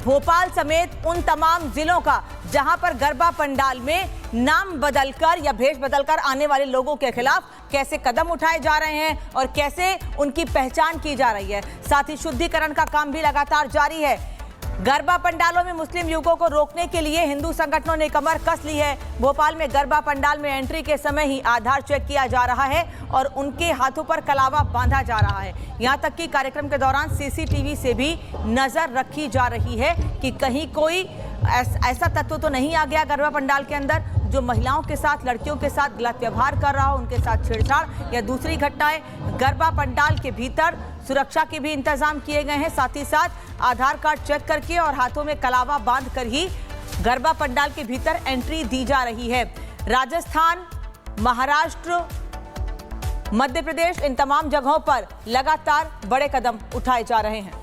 भोपाल समेत उन तमाम जिलों का जहां पर गरबा पंडाल में नाम बदलकर या भेष बदलकर आने वाले लोगों के खिलाफ कैसे कदम उठाए जा रहे हैं और कैसे उनकी पहचान की जा रही है। साथ ही शुद्धिकरण का काम भी लगातार जारी है। गरबा पंडालों में मुस्लिम युवकों को रोकने के लिए हिंदू संगठनों ने कमर कस ली है। भोपाल में गरबा पंडाल में एंट्री के समय ही आधार चेक किया जा रहा है और उनके हाथों पर कलावा बांधा जा रहा है। यहां तक कि कार्यक्रम के दौरान सीसीटीवी से भी नजर रखी जा रही है कि कहीं कोई ऐसा तत्व तो नहीं आ गया गरबा पंडाल के अंदर जो महिलाओं के साथ, लड़कियों के साथ गलत व्यवहार कर रहा हो, उनके साथ छेड़छाड़ या दूसरी घटनाएं। गरबा पंडाल के भीतर सुरक्षा के भी इंतजाम किए गए हैं। साथ ही साथ आधार कार्ड चेक करके और हाथों में कलावा बांध कर ही गरबा पंडाल के भीतर एंट्री दी जा रही है। राजस्थान, महाराष्ट्र, मध्य प्रदेश, इन तमाम जगहों पर लगातार बड़े कदम उठाए जा रहे हैं।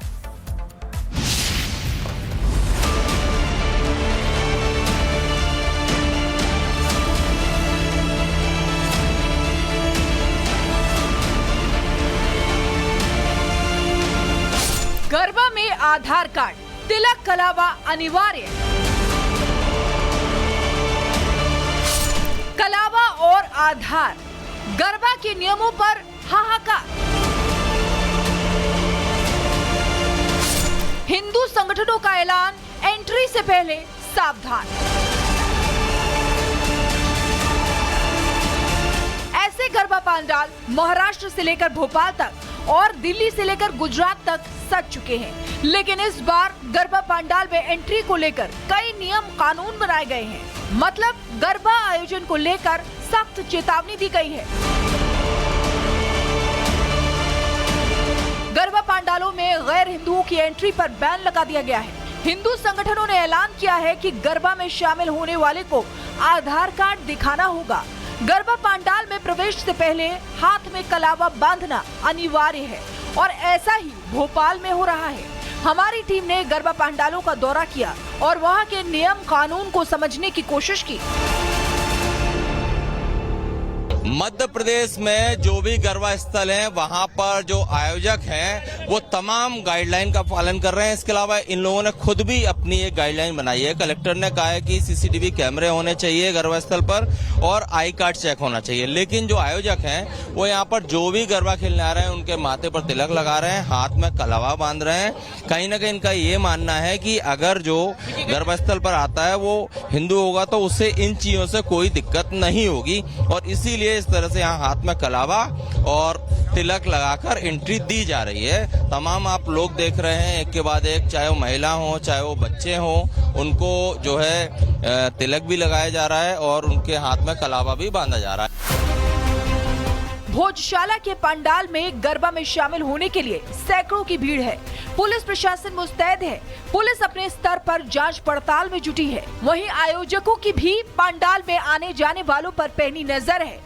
गरबा में आधार कार्ड, तिलक, कलावा अनिवार्य। कलावा और आधार, गरबा के नियमों पर हाहाकार। हिंदू संगठनों का ऐलान, एंट्री से पहले सावधान। ऐसे गरबा पंडाल महाराष्ट्र से लेकर भोपाल तक और दिल्ली से लेकर गुजरात तक सज चुके हैं, लेकिन इस बार गरबा पंडाल में एंट्री को लेकर कई नियम कानून बनाए गए हैं। मतलब गरबा आयोजन को लेकर सख्त चेतावनी दी गई है। गरबा पंडालों में गैर हिंदुओं की एंट्री पर बैन लगा दिया गया है। हिंदू संगठनों ने ऐलान किया है कि गरबा में शामिल होने वाले को आधार कार्ड दिखाना होगा। गरबा पंडाल में प्रवेश से पहले हाथ में कलावा बांधना अनिवार्य है और ऐसा ही भोपाल में हो रहा है। हमारी टीम ने गरबा पंडालों का दौरा किया और वहां के नियम कानून को समझने की कोशिश की। मध्य प्रदेश में जो भी गरबा स्थल हैं वहां पर जो आयोजक हैं वो तमाम गाइडलाइन का पालन कर रहे हैं। इसके अलावा इन लोगों ने खुद भी अपनी एक गाइडलाइन बनाई है। कलेक्टर ने कहा है कि सीसीटीवी कैमरे होने चाहिए गरबा स्थल पर और आई कार्ड चेक होना चाहिए। लेकिन जो आयोजक हैं वो यहाँ पर जो भी गरबा खेलने आ रहे हैं उनके माथे पर तिलक लगा रहे हैं, हाथ में कलावा बांध रहे हैं। कहीं ना कहीं इनका ये मानना है कि अगर जो गरबा स्थल पर आता है वो हिंदू होगा तो उससे इन चीजों से कोई दिक्कत नहीं होगी और इसीलिए इस तरह से यहाँ हाथ में कलावा और तिलक लगाकर एंट्री दी जा रही है। तमाम आप लोग देख रहे हैं एक के बाद एक, चाहे वो महिला हो चाहे वो बच्चे हो, उनको जो है तिलक भी लगाया जा रहा है और उनके हाथ में कलावा भी बांधा जा रहा है। भोजशाला के पंडाल में गरबा में शामिल होने के लिए सैकड़ों की भीड़ है। पुलिस प्रशासन मुस्तैद है। पुलिस अपने स्तर पर जांच पड़ताल में जुटी है। वहीं आयोजकों की भी पंडाल में आने जाने वालों पर पैनी नजर है।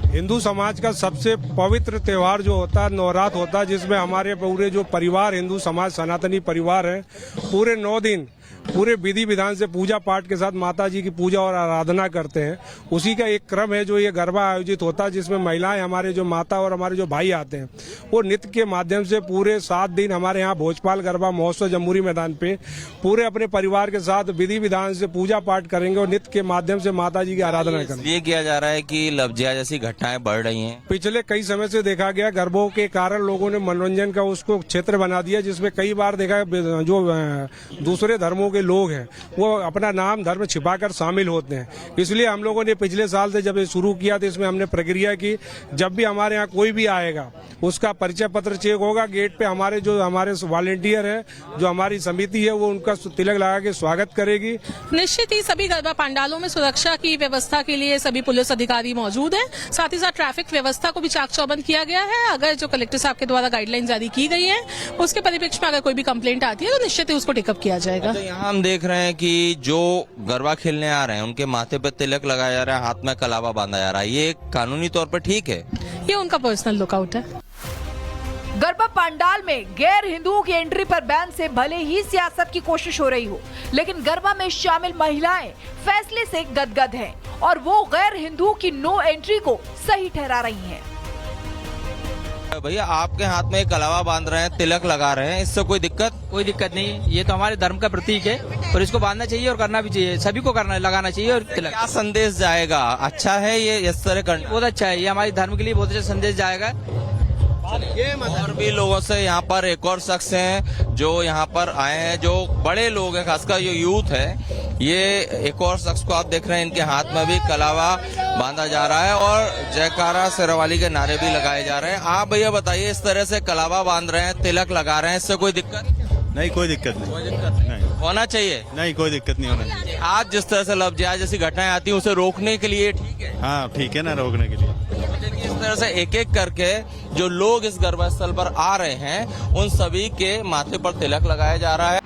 हिंदू समाज का सबसे पवित्र त्योहार जो होता है नवरात्र होता है, जिसमें हमारे पूरे जो परिवार हिंदू समाज सनातनी परिवार है पूरे 9 दिन पूरे विधि विधान से पूजा पाठ के साथ माता जी की पूजा और आराधना करते हैं। उसी का एक क्रम है जो ये गरबा आयोजित होता है, जिसमें महिलाएं, हमारे जो माता और हमारे जो भाई आते हैं वो नृत्य के माध्यम से पूरे 7 दिन हमारे यहाँ भोजपाल गरबा महोत्सव जम्बूरी मैदान पे पूरे अपने परिवार के साथ विधि विधान से पूजा पाठ करेंगे और नृत्य के माध्यम से माता जी की आराधना करेंगे। ये किया जा रहा है कि लफ्जिया जैसी घटनाएं बढ़ रही हैं। पिछले कई समय से देखा गया गरबों के कारण लोगों ने मनोरंजन का उसको क्षेत्र बना दिया, जिसमें कई बार देखा जो दूसरे धर्मों के लोग हैं वो अपना नाम धर्म छिपाकर शामिल होते हैं। इसलिए हम लोगों ने पिछले साल से जब ये शुरू किया तो इसमें हमने प्रक्रिया की, जब भी हमारे यहाँ कोई भी आएगा उसका परिचय पत्र चेक होगा। गेट पे हमारे वॉलेंटियर है, जो हमारी समिति है, वो उनका तिलक लगा के स्वागत करेगी। निश्चित ही सभी गरबा पंडालों में सुरक्षा की व्यवस्था के लिए सभी पुलिस अधिकारी मौजूद हैं। साथ ही साथ ट्रैफिक व्यवस्था को भी चाक चौबंद किया गया है। अगर जो कलेक्टर साहब के द्वारा गाइडलाइन जारी की गई है उसके परिप्रेक्ष्य में अगर कोई भी कंप्लेंट आती है तो निश्चित ही उसको टेकअप किया जाएगा। यहाँ हम देख रहे हैं कि जो गरबा खेलने आ रहे हैं उनके माथे पे तिलक लगाया जा रहा है, हाथ में कलावा बांधा जा रहा है। ये कानूनी तौर पर ठीक है? ये उनका पर्सनल लुकआउट है। गरबा पंडाल में गैर हिंदुओं की एंट्री पर बैन से भले ही सियासत की कोशिश हो रही हो, लेकिन गरबा में शामिल महिलाएं फैसले से गदगद हैं और वो गैर हिंदुओं की नो एंट्री को सही ठहरा रही हैं। भैया आपके हाथ में कलावा बांध रहे हैं, तिलक लगा रहे हैं, इससे कोई दिक्कत? कोई दिक्कत नहीं, ये तो हमारे धर्म का प्रतीक है और इसको बांधना चाहिए और करना भी चाहिए, सभी को करना लगाना चाहिए। और तिलक क्या संदेश जाएगा? अच्छा है ये इस तरह करना? बहुत अच्छा है, ये हमारे धर्म के लिए बहुत अच्छा संदेश जाएगा। और भी लोगों से यहाँ पर एक और शख्स हैं जो यहाँ पर आए हैं, जो बड़े लोग हैं, खासकर जो यूथ है। ये एक और शख्स को आप देख रहे हैं, इनके हाथ में भी कलावा बांधा जा रहा है और जयकारा शेरवाली के नारे भी लगाए जा रहे हैं। आप भैया बताइए, इस तरह से कलावा बांध रहे हैं, तिलक लगा रहे हैं, इससे कोई दिक्कत? नहीं, कोई दिक्कत नहीं। कोई दिक्कत नहीं होना चाहिए। नहीं, कोई दिक्कत नहीं होना चाहिए। आज जिस तरह से लफ्ज़ जैसी घटनाएं आती हैं उसे रोकने के लिए ठीक है। हाँ ठीक है ना, रोकने के लिए। देखिए इस तरह से एक एक करके जो लोग इस गरबा स्थल पर आ रहे हैं उन सभी के माथे पर तिलक लगाया जा रहा है।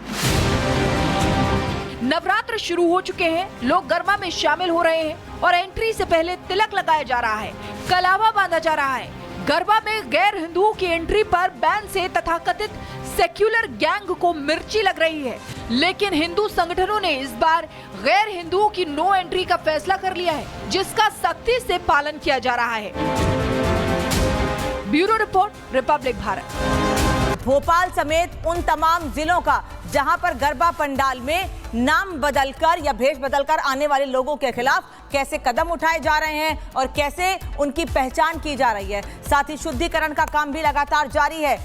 नवरात्र शुरू हो चुके हैं, लोग गरबा में शामिल हो रहे हैं और एंट्री से पहले तिलक लगाया जा रहा है, कलावा बांधा जा रहा है। गरबा में गैर हिंदुओं की एंट्री पर बैन से तथाकथित सेक्युलर गैंग को मिर्ची लग रही है, लेकिन हिंदू संगठनों ने इस बार गैर हिंदुओं की नो एंट्री का फैसला कर लिया है, जिसका सख्ती से पालन किया जा रहा है। Bureau report, Republic Bharat. Bhopal समेत उन तमाम जिलों का जहां पर गरबा पंडाल में नाम बदलकर या भेष बदलकर आने वाले लोगों के खिलाफ कैसे कदम उठाए जा रहे हैं और कैसे उनकी पहचान की जा रही है। साथ ही शुद्धिकरण का काम भी लगातार जारी है।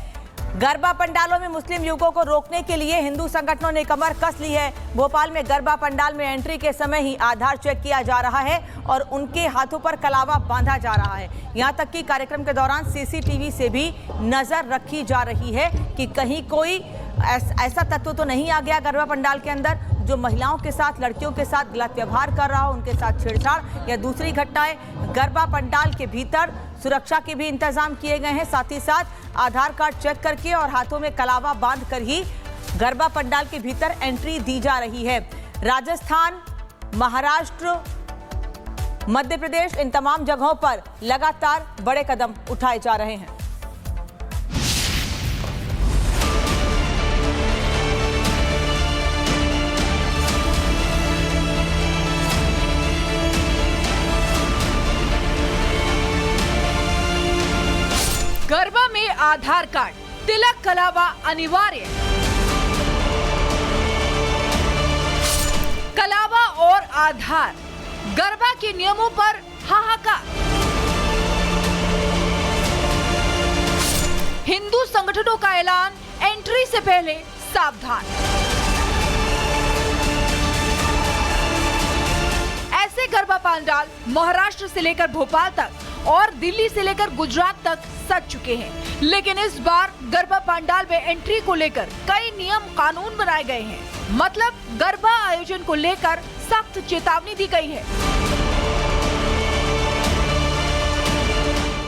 गरबा पंडालों में मुस्लिम युवकों को रोकने के लिए हिंदू संगठनों ने कमर कस ली है। भोपाल में गरबा पंडाल में एंट्री के समय ही आधार चेक किया जा रहा है और उनके हाथों पर कलावा बांधा जा रहा है। यहां तक कि कार्यक्रम के दौरान सीसीटीवी से भी नजर रखी जा रही है कि कहीं कोई ऐसा तत्व तो नहीं आ गया गरबा पंडाल के अंदर जो महिलाओं के साथ, लड़कियों के साथ गलत व्यवहार कर रहा हो, उनके साथ छेड़छाड़ या दूसरी घटनाएं। गरबा पंडाल के भीतर सुरक्षा के भी इंतजाम किए गए हैं। साथ ही साथ आधार कार्ड चेक करके और हाथों में कलावा बांध कर ही गरबा पंडाल के भीतर एंट्री दी जा रही है। राजस्थान, महाराष्ट्र, मध्य प्रदेश, इन तमाम जगहों पर लगातार बड़े कदम उठाए जा रहे हैं। गरबा में आधार कार्ड, तिलक, कलावा अनिवार्य। कलावा और आधार, गरबा के नियमों पर हाहाकार। हिंदू संगठनों का ऐलान, एंट्री से पहले सावधान। ऐसे गरबा पंडाल महाराष्ट्र से लेकर भोपाल तक और दिल्ली से लेकर गुजरात तक सज चुके हैं, लेकिन इस बार गरबा पंडाल में एंट्री को लेकर कई नियम कानून बनाए गए हैं। मतलब गरबा आयोजन को लेकर सख्त चेतावनी दी गई है।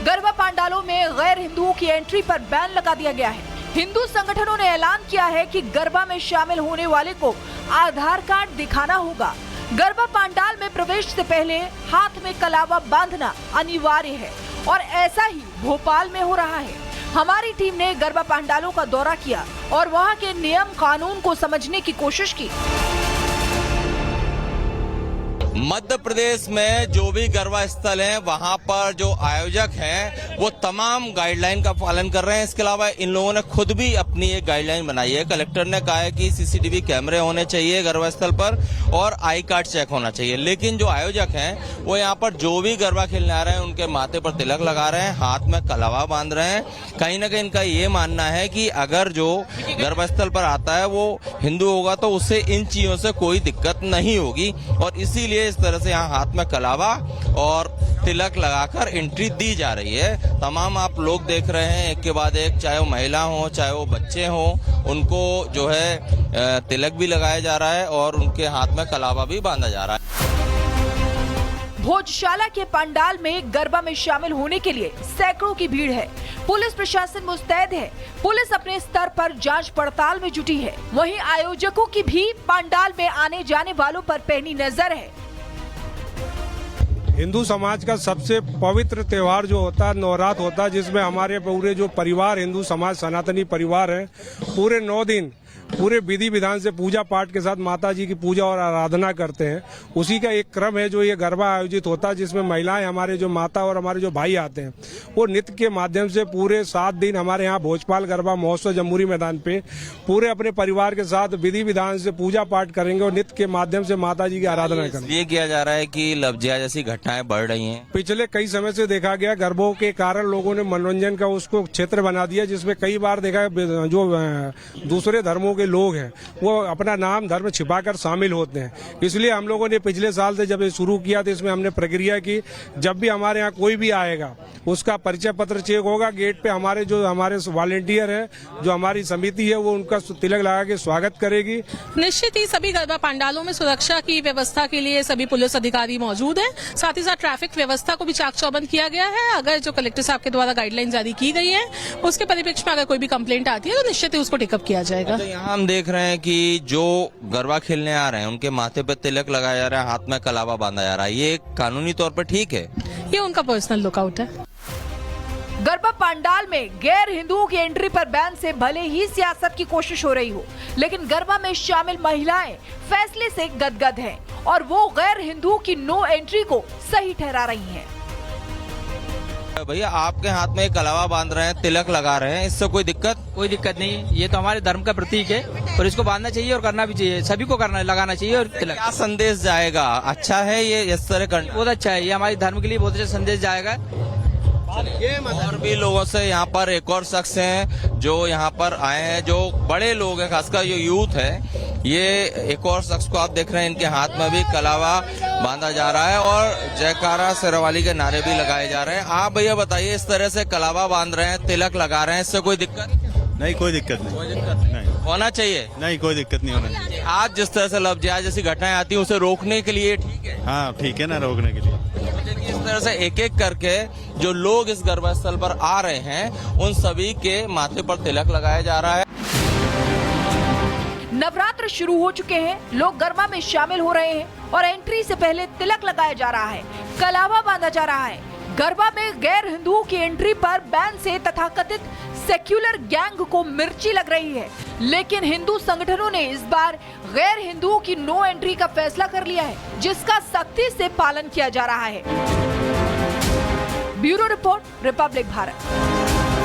गरबा पंडालों में गैर हिंदुओं की एंट्री पर बैन लगा दिया गया है। हिंदू संगठनों ने ऐलान किया है कि गरबा में शामिल होने वाले को आधार कार्ड दिखाना होगा। गरबा पंडाल में प्रवेश से पहले हाथ में कलावा बांधना अनिवार्य है और ऐसा ही भोपाल में हो रहा है। हमारी टीम ने गरबा पंडालों का दौरा किया और वहां के नियम कानून को समझने की कोशिश की। मध्य प्रदेश में जो भी गरबा स्थल हैं वहां पर जो आयोजक हैं वो तमाम गाइडलाइन का पालन कर रहे हैं। इसके अलावा इन लोगों ने खुद भी अपनी एक गाइडलाइन बनाई है। कलेक्टर ने कहा है कि सीसीटीवी कैमरे होने चाहिए गरबा स्थल पर और आई कार्ड चेक होना चाहिए। लेकिन जो आयोजक हैं वो यहाँ पर जो भी गरबा खेलने आ रहे हैं उनके माथे पर तिलक लगा रहे हैं, हाथ में कलावा बांध रहे हैं। कहीं ना कहीं इनका ये मानना है कि अगर जो गरबा स्थल पर आता है वो हिंदू होगा तो उससे इन चीजों से कोई दिक्कत नहीं होगी और इसीलिए इस तरह से यहाँ हाथ में कलावा और तिलक लगाकर एंट्री दी जा रही है। तमाम आप लोग देख रहे हैं एक के बाद एक, चाहे वो महिला हो चाहे वो बच्चे हो, उनको जो है तिलक भी लगाया जा रहा है और उनके हाथ में कलावा भी बांधा जा रहा है। भोजशाला के पंडाल में गरबा में शामिल होने के लिए सैकड़ों की भीड़ है। पुलिस प्रशासन मुस्तैद है। पुलिस अपने स्तर पर जांच पड़ताल में जुटी है। वहीं आयोजकों की भी पंडाल में आने जाने वालों पर पैनी नजर है। हिंदू समाज का सबसे पवित्र त्योहार जो होता है नवरात्र होता है, जिसमें हमारे पूरे जो परिवार हिंदू समाज सनातनी परिवार है पूरे 9 दिन पूरे विधि विधान से पूजा पाठ के साथ माता जी की पूजा और आराधना करते हैं। उसी का एक क्रम है जो ये गरबा आयोजित होता है, जिसमें महिलाएं, हमारे जो माता और हमारे जो भाई आते हैं, वो नृत्य के माध्यम से पूरे 7 दिन हमारे यहाँ भोजपाल गरबा महोत्सव जम्बूरी मैदान पे पूरे अपने परिवार के साथ विधि विधान से पूजा पाठ करेंगे और नृत्य के माध्यम से माता जी की आराधना करेंगे। ये किया जा रहा है कि लफ्जिया जैसी घटनाएं बढ़ रही हैं। पिछले कई समय से देखा गया गरबों के कारण लोगों ने मनोरंजन का उसको क्षेत्र बना दिया, जिसमें कई बार देखा जो दूसरे धर्मों के लोग हैं वो अपना नाम धर्म छिपाकर शामिल होते हैं। इसलिए हम लोगों ने पिछले साल से जब ये शुरू किया तो इसमें हमने प्रक्रिया की, जब भी हमारे यहाँ कोई भी आएगा उसका परिचय पत्र चेक होगा। गेट पे हमारे वॉलेंटियर है, जो हमारी समिति है, वो उनका तिलक लगा के स्वागत करेगी। निश्चित ही सभी गरबा पंडालों में सुरक्षा की व्यवस्था के लिए सभी पुलिस अधिकारी मौजूद हैं। साथ ही साथ ट्रैफिक व्यवस्था को भी चाक चौबंद किया गया है। अगर जो कलेक्टर साहब के द्वारा गाइडलाइन जारी की गई है उसके परिप्रेक्ष्य में अगर कोई भी कंप्लेंट आती है तो निश्चित ही उसको टेकअप किया जाएगा। तो यहाँ हम देख रहे हैं कि जो गरबा खेलने आ रहे हैं उनके माथे पर तिलक लगाया जा रहा है, हाथ में कलावा बांधा जा रहा है, ये कानूनी तौर पर ठीक है? ये उनका पर्सनल लुकआउट है। गरबा पंडाल में गैर हिंदुओं की एंट्री पर बैन से भले ही सियासत की कोशिश हो रही हो, लेकिन गरबा में शामिल महिलाएं फैसले से गदगद हैं और वो गैर हिंदुओं की नो एंट्री को सही ठहरा रही हैं। भैया आपके हाथ में कलावा बांध रहे हैं, तिलक लगा रहे हैं, इससे कोई दिक्कत? कोई दिक्कत नहीं, ये तो हमारे धर्म का प्रतीक है और इसको बांधना चाहिए और करना भी चाहिए, सभी को करना लगाना चाहिए। और तिलक क्या संदेश जाएगा? अच्छा है ये इस तरह करना? बहुत अच्छा है, ये हमारे धर्म के लिए बहुत अच्छा संदेश जाएगा। और भी लोगों से यहाँ पर एक और शख्स हैं जो यहाँ पर आए हैं, जो बड़े लोग हैं, खासकर जो यूथ है। ये एक और शख्स को आप देख रहे हैं, इनके हाथ में भी कलावा बांधा जा रहा है और जयकारा शेरवाली के नारे भी लगाए जा रहे हैं। आप भैया बताइए, इस तरह से कलावा बांध रहे हैं, तिलक लगा रहे हैं, इससे कोई दिक्कत? नहीं, कोई दिक्कत नहीं। कोई दिक्कत नहीं होना चाहिए? नहीं, कोई दिक्कत नहीं होना चाहिए। आज जिस तरह से लफ्जिया जैसी घटनाएं आती हैं उसे रोकने के लिए ठीक है? हाँ ठीक है ना, रोकने के लिए। इस तरह से एक एक करके जो लोग इस गरबा स्थल पर आ रहे हैं उन सभी के माथे पर तिलक लगाया जा रहा है। नवरात्र शुरू हो चुके हैं, लोग गरबा में शामिल हो रहे हैं और एंट्री से पहले तिलक लगाया जा रहा है, कलावा बांधा जा रहा है। गरबा में गैर हिंदुओं की एंट्री पर बैन से तथाकथित सेक्युलर गैंग को मिर्ची लग रही है, लेकिन हिंदू संगठनों ने इस बार गैर हिंदुओं की नो एंट्री का फैसला कर लिया है, जिसका सख्ती से पालन किया जा रहा है। Bureau report, Republic Bharat.